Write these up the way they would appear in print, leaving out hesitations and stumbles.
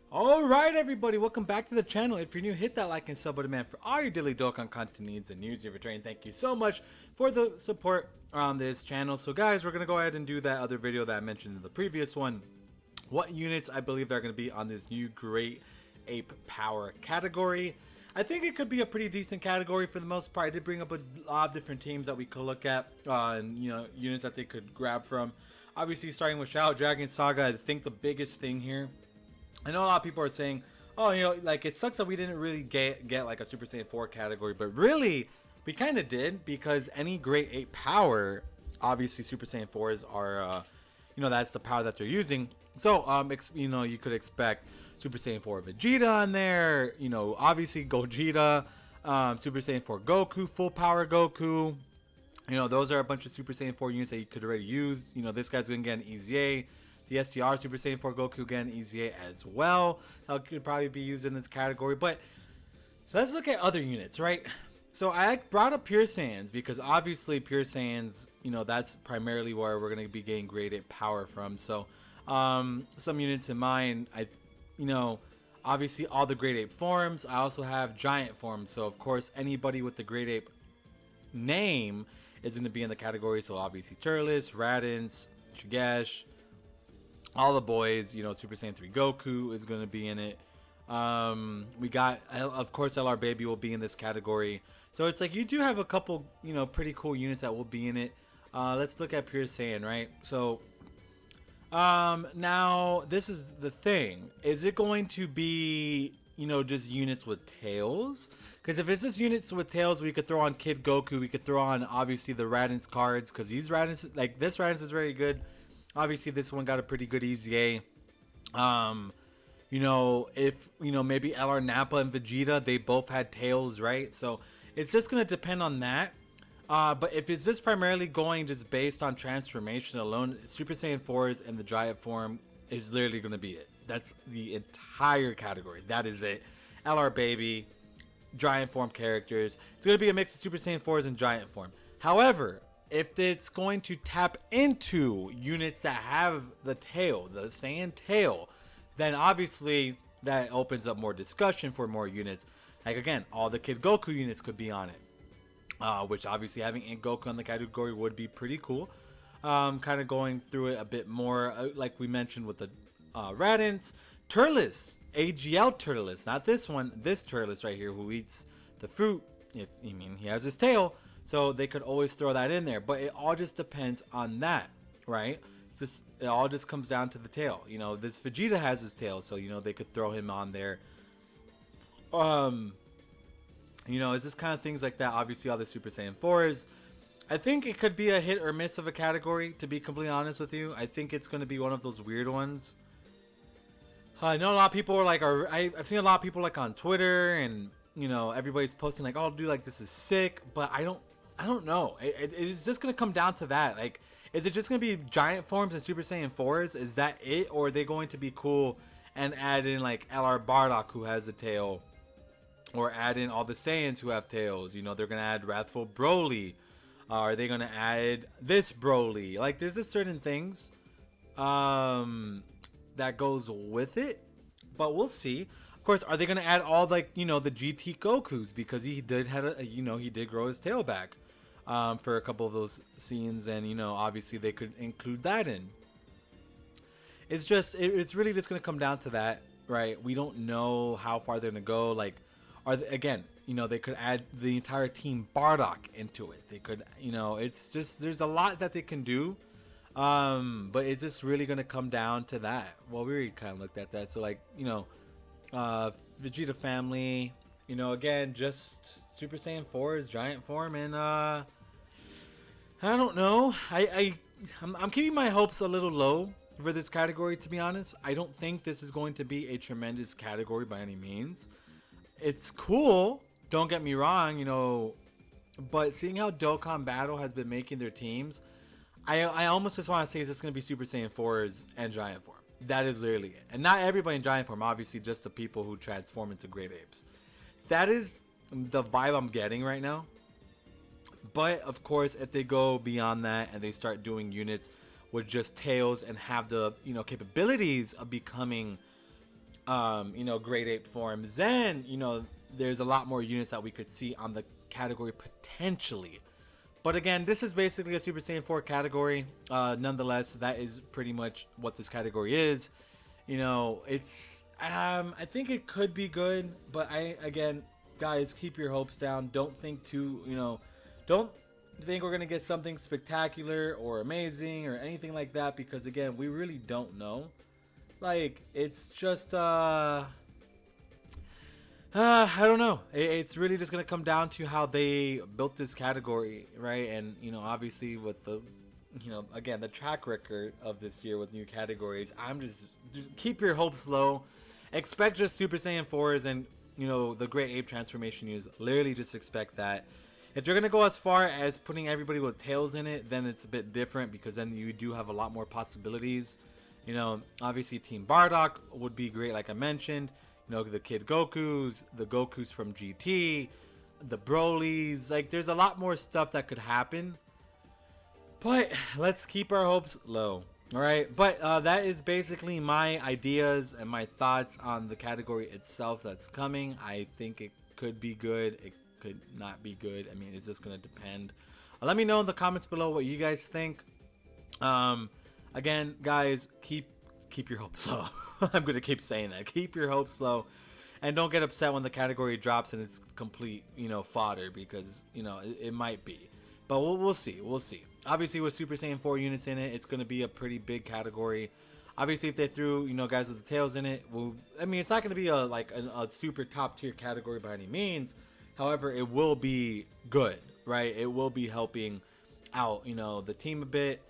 Alright everybody, welcome back to the channel. If you're new, hit that like and sub button, man, for all your daily Dokkan content needs and news you're training. Thank you so much for the support on this channel. So guys, we're going to go ahead and do that other video that I mentioned in the previous one. What units I believe are going to be on this new Great Ape Power category. I think it could be a pretty decent category for the most part. I did bring up a lot of different teams that we could look at and units that they could grab from. Obviously starting with Shadow Dragon Saga, I think the biggest thing here, I know a lot of people are saying, oh, like it sucks that we didn't really get like a Super Saiyan 4 category, but really we kind of did, because any Great Ape Power, obviously Super Saiyan 4s are, that's the power that they're using. So, you could expect Super Saiyan 4 Vegeta on there, obviously Gogeta, Super Saiyan 4 Goku, Full Power Goku. Those are a bunch of Super Saiyan 4 units that you could already use. This guy's going to get an EZA. The STR Super Saiyan 4 Goku again, EZA as well. That could probably be used in this category. But let's look at other units, right? So I brought up Pure Saiyans because obviously Pure Saiyans, that's primarily where we're going to be getting Great Ape Power from. So some units in mind, obviously all the Great Ape forms. I also have Giant forms. So of course anybody with the Great Ape name is going to be in the category. So obviously Turles, Raditz, Shigesh, all the boys, Super Saiyan 3 Goku is going to be in it. We got, of course, LR Baby will be in this category. So it's like you do have a couple, pretty cool units that will be in it. Let's look at Pure Saiyan, right? So, now this is the thing. Is it going to be, just units with tails? Because if it's just units with tails, we could throw on Kid Goku. We could throw on, obviously, the Raditz cards. Because these Raditz, like this Raditz is very good. Obviously, this one got a pretty good EZA. If, maybe LR Nappa and Vegeta, they both had tails, right? So, it's just going to depend on that. But if it's just primarily going just based on transformation alone, Super Saiyan 4s and the Giant form is literally going to be it. That's the entire category. That is it. LR Baby, Giant form characters. It's going to be a mix of Super Saiyan 4s and Giant form. However, if it's going to tap into units that have the tail, the Saiyan tail, then obviously that opens up more discussion for more units. Like again, all the Kid Goku units could be on it, which obviously having Ink Goku on the category would be pretty cool. Kind of going through it a bit more, like we mentioned with the Raditz, Turles, AGL Turles, not this one, this Turles right here who eats the fruit. If he has his tail. So they could always throw that in there, but it all just depends on that, right? It all just comes down to the tail. This Vegeta has his tail, so they could throw him on there. It's just kind of things like that. Obviously, all the Super Saiyan 4s. I think it could be a hit or miss of a category, to be completely honest with you. I think it's going to be one of those weird ones. I know a lot of people are like, I've seen a lot of people like on Twitter and everybody's posting like, oh dude, like this is sick, but I don't know. It's just gonna come down to that. Like, is it just gonna be Giant forms and Super Saiyan 4s? Is that it, or are they going to be cool and add in like LR Bardock who has a tail, or add in all the Saiyans who have tails? They're gonna add Wrathful Broly. Are they gonna add this Broly? Like, there's just certain things that goes with it, but we'll see. Of course, are they gonna add all like the GT Gokus, because he did he did grow his tail back for a couple of those scenes, and obviously they could include that in. It's just it's really just gonna come down to that, right? We don't know how far they're gonna go. Like, again, they could add the entire team Bardock into it. They could, it's just, there's a lot that they can do. But it's just really gonna come down to that. Well, we already kind of looked at that. So like, Vegeta family, again, just Super Saiyan 4's Giant form, and I don't know. I'm keeping my hopes a little low for this category, to be honest. I don't think this is going to be a tremendous category by any means. It's cool, don't get me wrong, but seeing how Dokkan Battle has been making their teams, I almost just want to say it's going to be Super Saiyan 4s and Giant form. That is literally it. And not everybody in Giant form, obviously just the people who transform into Great Apes. That is the vibe I'm getting right now. But of course, if they go beyond that and they start doing units with just tails and have the capabilities of becoming you know, grade 8 forms, then, you know, there's a lot more units that we could see on the category potentially. But again, this is basically a Super Saiyan 4 category. Nonetheless, that is pretty much what this category is. You know, it's I think it could be good, but again, guys, keep your hopes down. Don't think too, you know, don't think we're gonna get something spectacular or amazing or anything like that, because again, we really don't know. Like, it's just I don't know. It's really just gonna come down to how they built this category, right? And you know, obviously with the, you know, again, the track record of this year with new categories, I'm just keep your hopes low. Expect just Super Saiyan 4s and, you know, the Great Ape transformation use. Literally just expect that. If you're gonna go as far as putting everybody with tails in it, then it's a bit different, because then you do have a lot more possibilities. You know, obviously Team Bardock would be great, like I mentioned. You know, the Kid Gokus, the Gokus from GT, the Brolys. Like, there's a lot more stuff that could happen. But let's keep our hopes low. Alright, but that is basically my ideas and my thoughts on the category itself that's coming. I think it could be good. It could not be good. I mean, it's just going to depend. Let me know in the comments below what you guys think. Again, guys, keep your hopes low. I'm gonna keep saying that. Keep your hopes low, and don't get upset when the category drops and it's complete, you know, fodder, because you know it might be. But we'll see. We'll see. Obviously, with Super Saiyan 4 units in it, it's gonna be a pretty big category. Obviously, if they threw, you know, guys with the tails in it, well, I mean, it's not gonna be a super top tier category by any means. However, it will be good, right? It will be helping out, you know, the team a bit.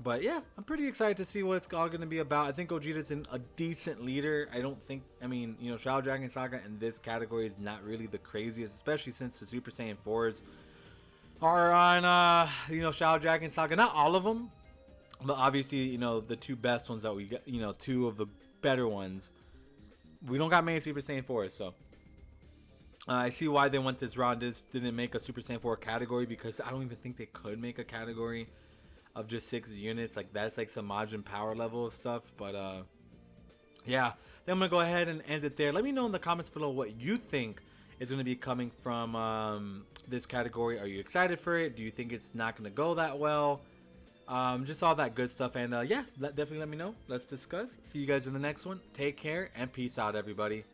But yeah, I'm pretty excited to see what it's all going to be about. I think Gogeta's a decent leader. I don't think, I mean, you know, Shadow Dragon Saga in this category is not really the craziest, especially since the Super Saiyan 4s are on, you know, Shadow Dragon Saga. Not all of them, but obviously, you know, the two best ones that we got, you know, two of the better ones. We don't got many Super Saiyan 4s, so I see why they went this round. This didn't make a Super Saiyan 4 category, because I don't even think they could make a category of just 6 units. Like, that's like some Majin power level of stuff. But yeah, then I'm gonna go ahead and end it there. Let me know in the comments below what you think is going to be coming from this category. Are you excited for it? Do you think it's not going to go that well? Just all that good stuff. And yeah, definitely let me know. Let's discuss. See you guys in the next one. Take care and peace out, everybody.